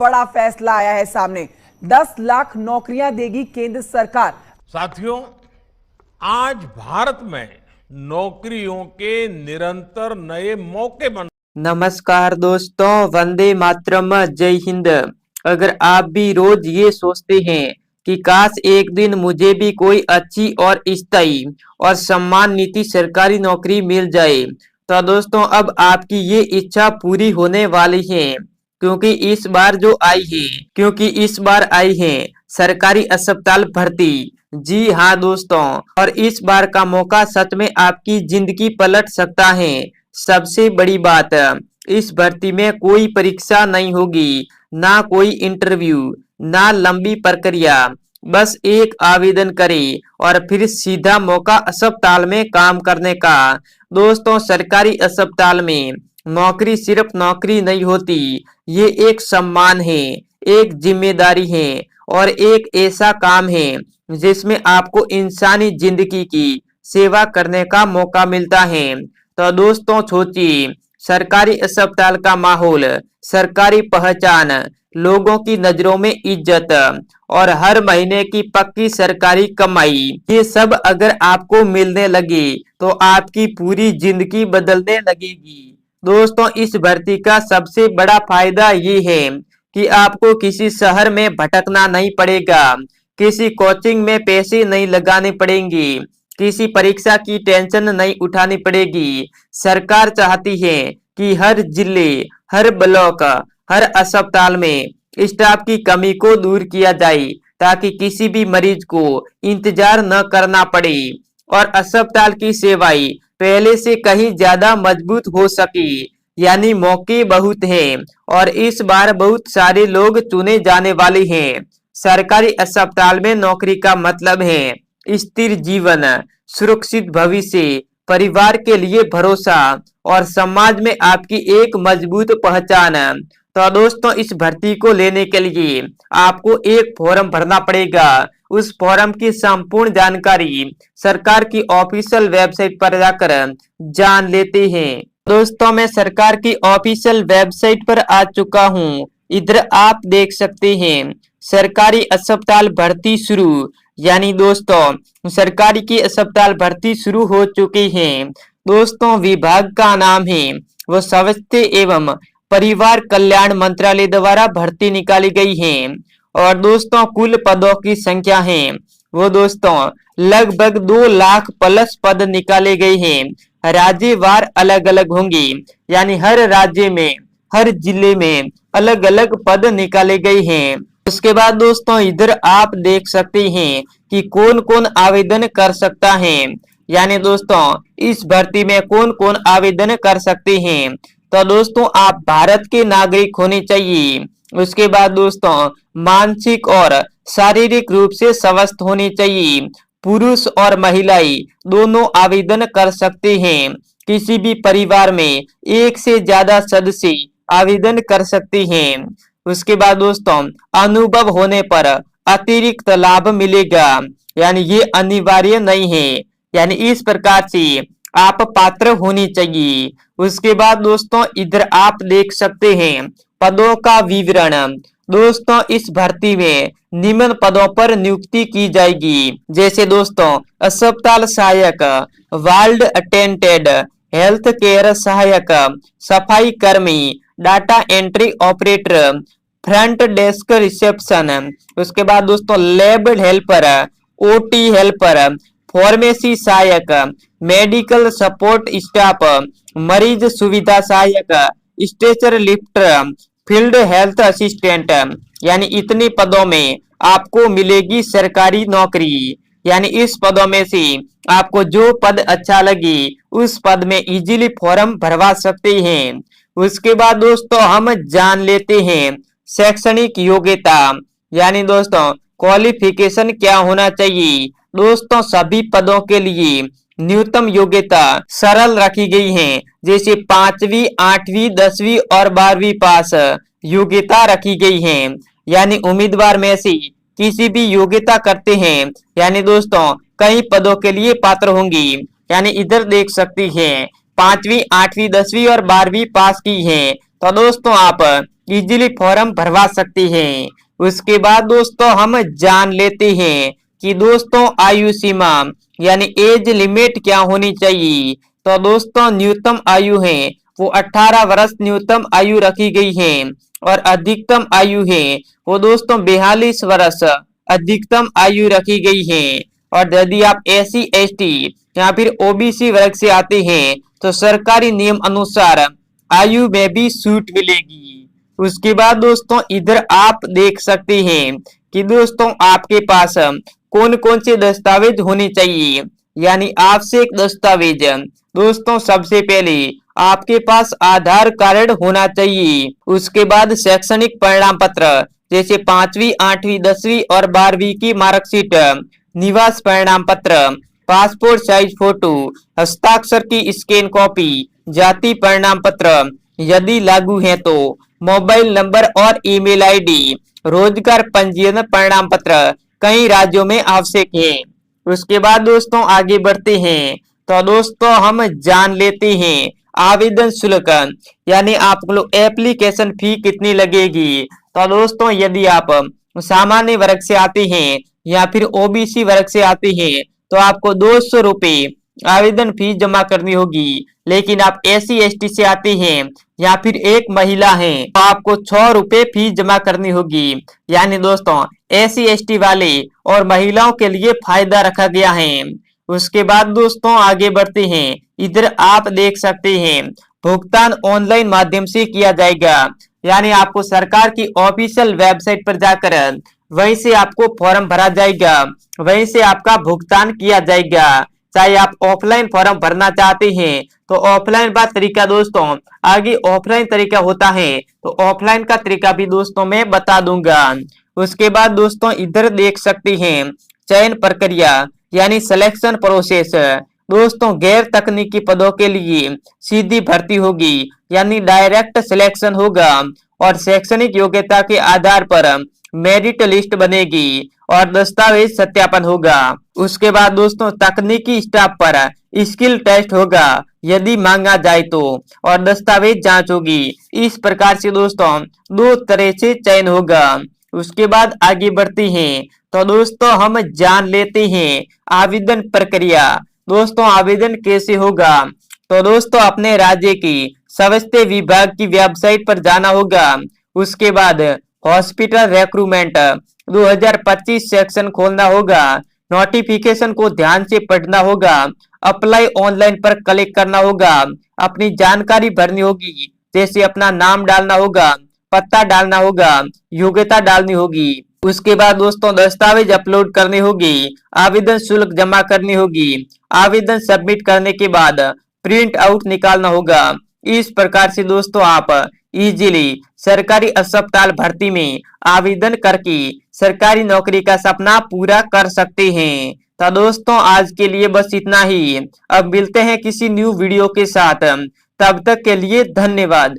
बड़ा फैसला आया है सामने। 10 लाख नौकरियां देगी केंद्र सरकार। साथियों, आज भारत में नौकरियों के निरंतर नए मौके बन। नमस्कार दोस्तों, वंदे मातरम, जय हिंद। अगर आप भी रोज ये सोचते हैं कि काश एक दिन मुझे भी कोई अच्छी और स्थायी और सम्मान नीति सरकारी नौकरी मिल जाए, तो दोस्तों अब आपकी ये इच्छा पूरी होने वाली है। क्योंकि इस बार आई है सरकारी अस्पताल भर्ती। जी हाँ दोस्तों, और इस बार का मौका सच में आपकी जिंदगी पलट सकता है। सबसे बड़ी बात, इस भर्ती में कोई परीक्षा नहीं होगी, ना कोई इंटरव्यू, ना लंबी प्रक्रिया। बस एक आवेदन करें और फिर सीधा मौका अस्पताल में काम करने का। दोस्तों, सरकारी अस्पताल में नौकरी सिर्फ नौकरी नहीं होती, ये एक सम्मान है, एक जिम्मेदारी है और एक ऐसा काम है जिसमें आपको इंसानी जिंदगी की सेवा करने का मौका मिलता है। तो दोस्तों सोचिए, सरकारी अस्पताल का माहौल, सरकारी पहचान, लोगों की नजरों में इज्जत और हर महीने की पक्की सरकारी कमाई, ये सब अगर आपको मिलने लगे तो आपकी पूरी जिंदगी बदलने लगेगी। दोस्तों, इस भर्ती का सबसे बड़ा फायदा ये है कि आपको किसी शहर में भटकना नहीं पड़ेगा, किसी कोचिंग में पैसे नहीं लगाने पड़ेंगे, किसी परीक्षा की टेंशन नहीं उठानी पड़ेगी। सरकार चाहती है कि हर जिले, हर ब्लॉक, हर अस्पताल में स्टाफ की कमी को दूर किया जाए, ताकि किसी भी मरीज को इंतजार न करना पड़े और अस्पताल की सेवाएं पहले से कहीं ज्यादा मजबूत हो सके। यानी मौके बहुत हैं और इस बार बहुत सारे लोग चुने जाने वाले हैं। सरकारी अस्पताल में नौकरी का मतलब है स्थिर जीवन, सुरक्षित भविष्य, परिवार के लिए भरोसा और समाज में आपकी एक मजबूत पहचान। तो दोस्तों, इस भर्ती को लेने के लिए आपको एक फॉर्म भरना पड़ेगा। उस फॉर्म की संपूर्ण जानकारी सरकार की ऑफिशियल वेबसाइट पर जाकर जान लेते हैं। दोस्तों, मैं सरकार की ऑफिशियल वेबसाइट पर आ चुका हूँ। इधर आप देख सकते हैं सरकारी अस्पताल भर्ती शुरू। यानी दोस्तों, सरकारी की अस्पताल भर्ती शुरू हो चुकी है। दोस्तों, विभाग का नाम है वो स्वास्थ्य एवं परिवार कल्याण मंत्रालय द्वारा भर्ती निकाली गई है। और दोस्तों, कुल पदों की संख्या है वो दोस्तों लगभग 2 लाख प्लस पद निकाले गए हैं। राज्यवार अलग अलग होंगे, यानी हर राज्य में, हर जिले में अलग अलग पद निकाले गए हैं। उसके बाद दोस्तों, इधर आप देख सकते हैं कि कौन कौन आवेदन कर सकता है। यानी दोस्तों, इस भर्ती में कौन कौन आवेदन कर सकते हैं। तो दोस्तों, आप भारत के नागरिक होने चाहिए। उसके बाद दोस्तों, मानसिक और शारीरिक रूप से स्वस्थ होने चाहिए। पुरुष और महिलाएं दोनों आवेदन कर सकते हैं। किसी भी परिवार में एक से ज्यादा सदस्य आवेदन कर सकते हैं। उसके बाद दोस्तों, अनुभव होने पर अतिरिक्त लाभ मिलेगा, यानी ये अनिवार्य नहीं है। यानी इस प्रकार से आप पात्र होने चाहिए। उसके बाद दोस्तों, इधर आप देख सकते हैं पदों का विवरण। दोस्तों, इस भर्ती में निम्न पदों पर नियुक्ति की जाएगी। जैसे दोस्तों, अस्पताल सहायक, वार्ड अटेंडेंट, हेल्थ केयर सहायक, सफाई कर्मी, data entry operator, front desk reception. उसके बाद दोस्तों, lab helper, OT helper, pharmacy सहायक, मेडिकल सपोर्ट स्टाफ, मरीज सुविधा सहायक, stretcher lifter, field health assistant. यानी इतने पदों में आपको मिलेगी सरकारी नौकरी। यानी इस पदों में से आपको जो पद अच्छा लगे उस पद में इजीली फॉर्म भरवा सकते हैं। उसके बाद दोस्तों, हम जान लेते हैं शैक्षणिक योग्यता। यानी दोस्तों, क्वालिफिकेशन क्या होना चाहिए। दोस्तों, सभी पदों के लिए न्यूनतम योग्यता सरल रखी गई है। जैसे 5वीं, 8वीं, 10वीं और 12वीं पास योग्यता रखी गई है। यानी उम्मीदवार में से किसी भी योग्यता करते हैं, यानी दोस्तों कई पदों के लिए पात्र होंगी। यानी इधर देख सकती हैं 5वीं, 8वीं, 10वीं और 12वीं पास की है, तो दोस्तों आप इजीली फॉर्म भरवा सकती हैं। उसके बाद दोस्तों हम जान लेते हैं कि दोस्तों आयु सीमा यानी एज लिमिट क्या होनी चाहिए। तो दोस्तों न्यूनतम आयु है वो 18 वर्ष न्यूनतम आयु रखी गई है और अधिकतम आयु है वो दोस्तों 42 वर्ष अधिकतम आयु रखी गई है। और यदि आप SC ST या फिर OBC वर्ग से आते हैं तो सरकारी नियम अनुसार आयु में भी छूट मिलेगी। उसके बाद दोस्तों इधर आप देख सकते हैं कि दोस्तों आपके पास कौन कौन से दस्तावेज होने चाहिए, यानी आवश्यक दस्तावेज। दोस्तों सबसे पहले आपके पास आधार कार्ड होना चाहिए। उसके बाद शैक्षणिक प्रमाण पत्र जैसे 5वीं 8वीं 10वीं और 12वीं की मार्कशीट, निवास प्रमाण पत्र, पासपोर्ट साइज फोटो, हस्ताक्षर की स्कैन कॉपी, जाति प्रमाण पत्र यदि लागू है तो, मोबाइल नंबर और ईमेल आईडी, रोजगार पंजीयन प्रमाण पत्र कई राज्यों में आवश्यक है। उसके बाद दोस्तों आगे बढ़ते हैं तो दोस्तों हम जान लेते हैं आवेदन शुल्क, यानी आप लोग एप्लीकेशन फी कितनी लगेगी। तो दोस्तों यदि आप सामान्य वर्ग से आते हैं या फिर OBC वर्ग से आते हैं तो आपको 200 रुपये आवेदन फीस जमा करनी होगी। लेकिन आप SC ST से आते हैं या फिर एक महिला है तो आपको 6 रुपये फीस जमा करनी होगी। यानी दोस्तों SC ST वाले और महिलाओं के लिए फायदा रखा गया है। उसके बाद दोस्तों आगे बढ़ते हैं, इधर आप देख सकते हैं भुगतान ऑनलाइन माध्यम से किया जाएगा, यानी आपको सरकार की ऑफिशियल वेबसाइट पर जाकर वहीं से आपको फॉर्म भरा जाएगा, वहीं से आपका भुगतान किया जाएगा। चाहे आप ऑफलाइन फॉर्म भरना चाहते हैं तो ऑफलाइन का तरीका दोस्तों आगे ऑफलाइन तरीका होता है तो ऑफलाइन का तरीका भी दोस्तों मैं बता दूंगा। उसके बाद दोस्तों इधर देख सकते हैं चयन प्रक्रिया यानी सिलेक्शन प्रोसेस। दोस्तों गैर तकनीकी पदों के लिए सीधी भर्ती होगी, यानी डायरेक्ट सिलेक्शन होगा और शैक्षणिक योग्यता के आधार पर मेरिट लिस्ट बनेगी और दस्तावेज सत्यापन होगा। उसके बाद दोस्तों तकनीकी स्टाफ पर स्किल टेस्ट होगा यदि मांगा जाए तो, और दस्तावेज जांच होगी। इस प्रकार से दोस्तों 2 तरह से चयन होगा। उसके बाद आगे बढ़ते हैं तो दोस्तों हम जान लेते हैं आवेदन प्रक्रिया। दोस्तों आवेदन कैसे होगा, तो दोस्तों अपने राज्य की स्वास्थ्य विभाग की वेबसाइट पर जाना होगा। उसके बाद हॉस्पिटल रिक्रूटमेंट 2025 सेक्शन खोलना होगा, नोटिफिकेशन को ध्यान से पढ़ना होगा, अप्लाई ऑनलाइन पर क्लिक करना होगा, अपनी जानकारी भरनी होगी जैसे अपना नाम डालना होगा, पता डालना होगा, योग्यता डालनी होगी। उसके बाद दोस्तों दस्तावेज अपलोड करनी होगी, आवेदन शुल्क जमा करनी होगी, आवेदन सबमिट करने के बाद प्रिंट आउट निकालना होगा। इस प्रकार से दोस्तों आप इजीली सरकारी अस्पताल भर्ती में आवेदन करके सरकारी नौकरी का सपना पूरा कर सकते हैं। तो दोस्तों आज के लिए बस इतना ही। अब मिलते हैं किसी न्यू वीडियो के साथ, तब तक के लिए धन्यवाद।